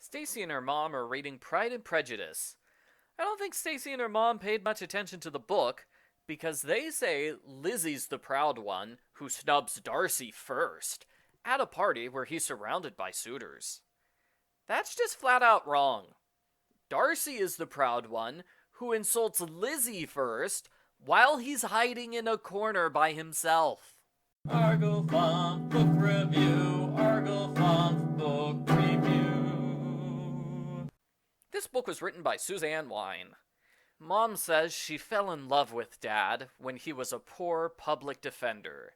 Stacey and her mom are reading Pride and Prejudice. I don't think Stacey and her mom paid much attention to the book because they say Lizzie's the proud one who snubs Darcy first at a party where he's surrounded by suitors. That's just flat out wrong. Darcy is the proud one who insults Lizzie first while he's hiding in a corner by himself. Argo Fump Book Review. Argo Fump Book Review. This book was written by Suzanne Wein. Mom says she fell in love with Dad when he was a poor public defender.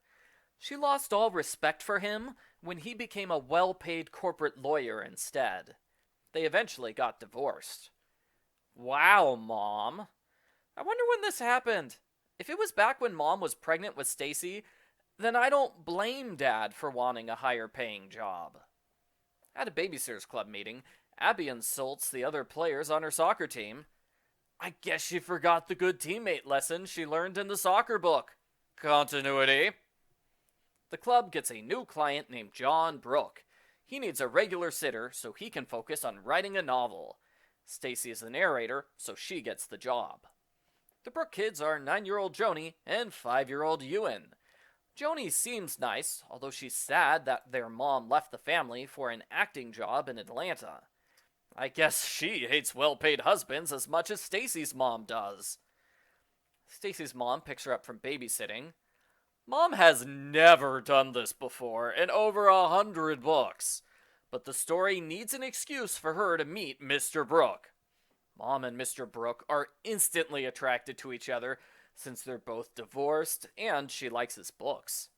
She lost all respect for him when he became a well-paid corporate lawyer instead. They eventually got divorced. Wow, Mom. I wonder when this happened. If it was back when Mom was pregnant with Stacey, then I don't blame Dad for wanting a higher-paying job. At a Babysitters Club meeting, Abby insults the other players on her soccer team. I guess she forgot the good teammate lesson she learned in the soccer book. Continuity. The club gets a new client named John Brooke. He needs a regular sitter so he can focus on writing a novel. Stacey is the narrator, so she gets the job. The Brooke kids are 9-year-old Joni and 5-year-old Ewan. Joni seems nice, although she's sad that their mom left the family for an acting job in Atlanta. I guess she hates well-paid husbands as much as Stacey's mom does. Stacey's mom picks her up from babysitting. Mom has never done this before in over 100 books, but the story needs an excuse for her to meet Mr. Brooke. Mom and Mr. Brooke are instantly attracted to each other since they're both divorced and she likes his books.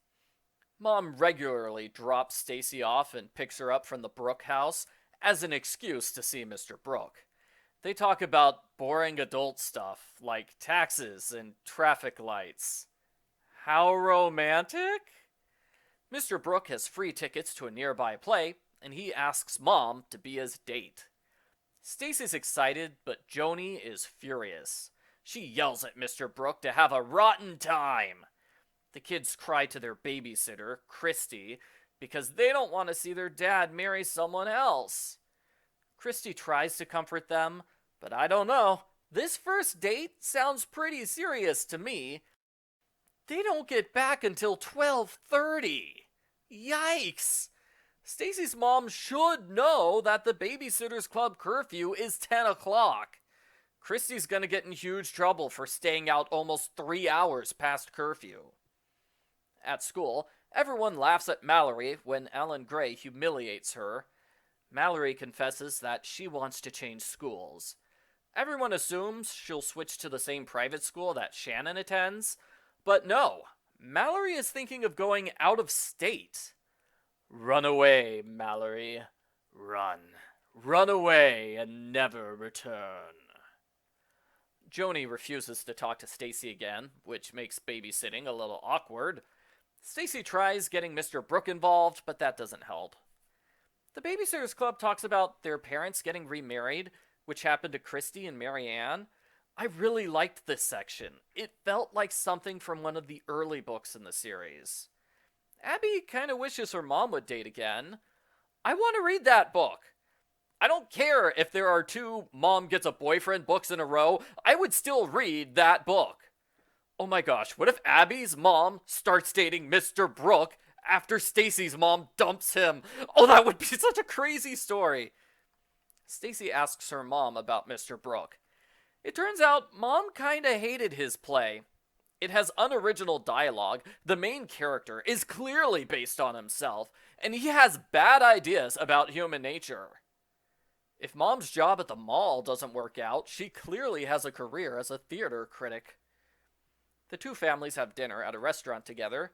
Mom regularly drops Stacey off and picks her up from the Brooke house as an excuse to see Mr. Brooke. They talk about boring adult stuff like taxes and traffic lights. How romantic? Mr. Brooke has free tickets to a nearby play, and he asks Mom to be his date. Stacey's excited, but Joni is furious. She yells at Mr. Brooke to have a rotten time. The kids cry to their babysitter, Christy, because they don't want to see their dad marry someone else. Christy tries to comfort them, but I don't know. This first date sounds pretty serious to me. They don't get back until 12:30. Yikes! Stacey's mom should know that the Babysitters Club curfew is 10 o'clock. Christy's gonna get in huge trouble for staying out almost 3 hours past curfew. At school, everyone laughs at Mallory when Alan Gray humiliates her. Mallory confesses that she wants to change schools. Everyone assumes she'll switch to the same private school that Shannon attends, but no, Mallory is thinking of going out of state. Run away, Mallory. Run. Run away and never return. Joni refuses to talk to Stacey again, which makes babysitting a little awkward. Stacey tries getting Mr. Brooke involved, but that doesn't help. The Babysitters Club talks about their parents getting remarried, which happened to Christy and Marianne. I really liked this section. It felt like something from one of the early books in the series. Abby kind of wishes her mom would date again. I want to read that book. I don't care if there are 2 Mom Gets a Boyfriend books in a row, I would still read that book. Oh my gosh, what if Abby's mom starts dating Mr. Brooke after Stacey's mom dumps him? Oh, that would be such a crazy story. Stacey asks her mom about Mr. Brooke. It turns out Mom kinda hated his play. It has unoriginal dialogue, the main character is clearly based on himself, and he has bad ideas about human nature. If Mom's job at the mall doesn't work out, she clearly has a career as a theater critic. The 2 families have dinner at a restaurant together.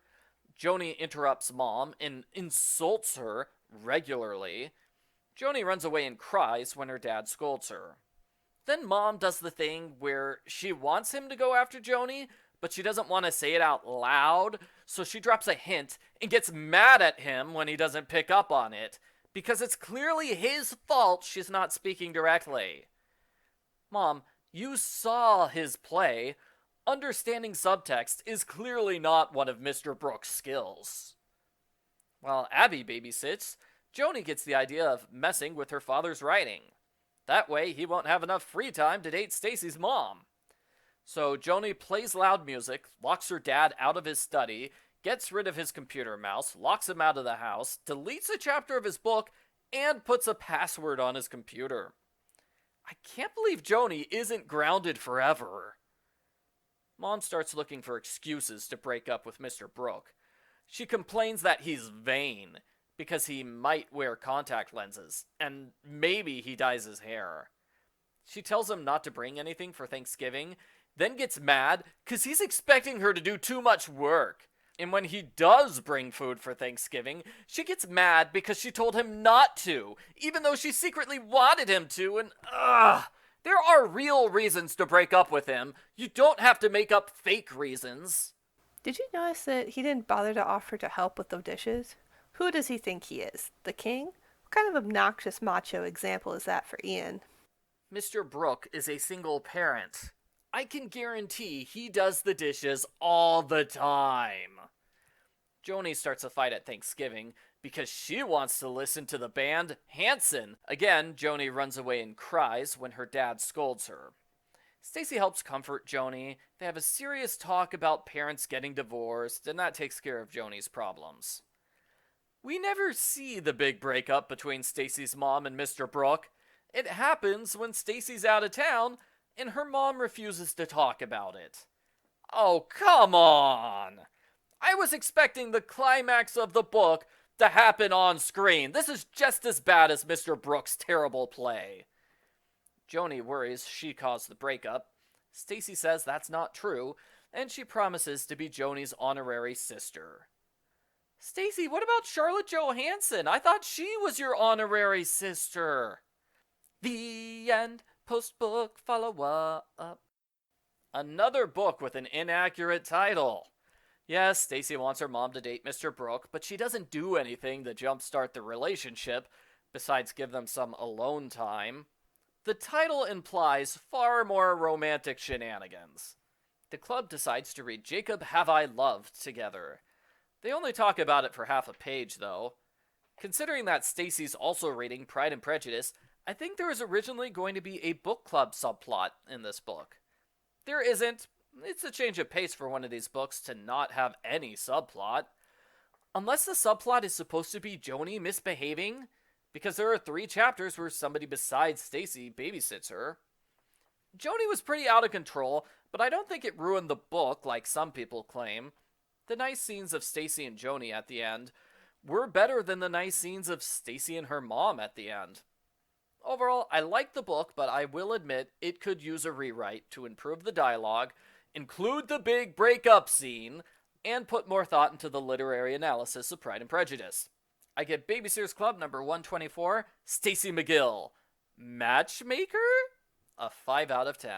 Joni interrupts Mom and insults her regularly. Joni runs away and cries when her dad scolds her. Then Mom does the thing where she wants him to go after Joni, but she doesn't want to say it out loud, so she drops a hint and gets mad at him when he doesn't pick up on it, because it's clearly his fault she's not speaking directly. Mom, you saw his play. Understanding subtext is clearly not one of Mr. Brooke's skills. While Abby babysits, Joni gets the idea of messing with her father's writing. That way, he won't have enough free time to date Stacey's mom. So Joni plays loud music, locks her dad out of his study, gets rid of his computer mouse, locks him out of the house, deletes a chapter of his book, and puts a password on his computer. I can't believe Joni isn't grounded forever. Mom starts looking for excuses to break up with Mr. Brooke. She complains that he's vain, because he might wear contact lenses, and maybe he dyes his hair. She tells him not to bring anything for Thanksgiving, then gets mad because he's expecting her to do too much work. And when he does bring food for Thanksgiving, she gets mad because she told him not to, even though she secretly wanted him to, and there are real reasons to break up with him. You don't have to make up fake reasons. Did you notice that he didn't bother to offer to help with the dishes? Who does he think he is? The king? What kind of obnoxious macho example is that for Ian? Mr. Brooke is a single parent. I can guarantee he does the dishes all the time. Joni starts a fight at Thanksgiving because she wants to listen to the band Hanson. Again, Joni runs away and cries when her dad scolds her. Stacey helps comfort Joni. They have a serious talk about parents getting divorced, and that takes care of Joni's problems. We never see the big breakup between Stacey's mom and Mr. Brooke. It happens when Stacey's out of town and her mom refuses to talk about it. Oh, come on! I was expecting the climax of the book to happen on screen. This is just as bad as Mr. Brooke's terrible play. Joni worries she caused the breakup. Stacey says that's not true, and she promises to be Joni's honorary sister. Stacey, what about Charlotte Johansson? I thought she was your honorary sister. The end. Post-book follow-up. Another book with an inaccurate title. Yes, Stacey wants her mom to date Mr. Brooke, but she doesn't do anything to jumpstart the relationship, besides give them some alone time. The title implies far more romantic shenanigans. The club decides to read Jacob Have I Loved together. They only talk about it for half a page, though. Considering that Stacey's also reading Pride and Prejudice, I think there was originally going to be a book club subplot in this book. There isn't. It's a change of pace for one of these books to not have any subplot. Unless the subplot is supposed to be Joni misbehaving, because there are 3 chapters where somebody besides Stacey babysits her. Joni was pretty out of control, but I don't think it ruined the book like some people claim. The nice scenes of Stacey and Joni at the end were better than the nice scenes of Stacey and her mom at the end. Overall, I like the book, but I will admit it could use a rewrite to improve the dialogue, include the big breakup scene, and put more thought into the literary analysis of Pride and Prejudice. I get Babysitters Club number 124, Stacey McGill. Matchmaker? A 5 out of 10.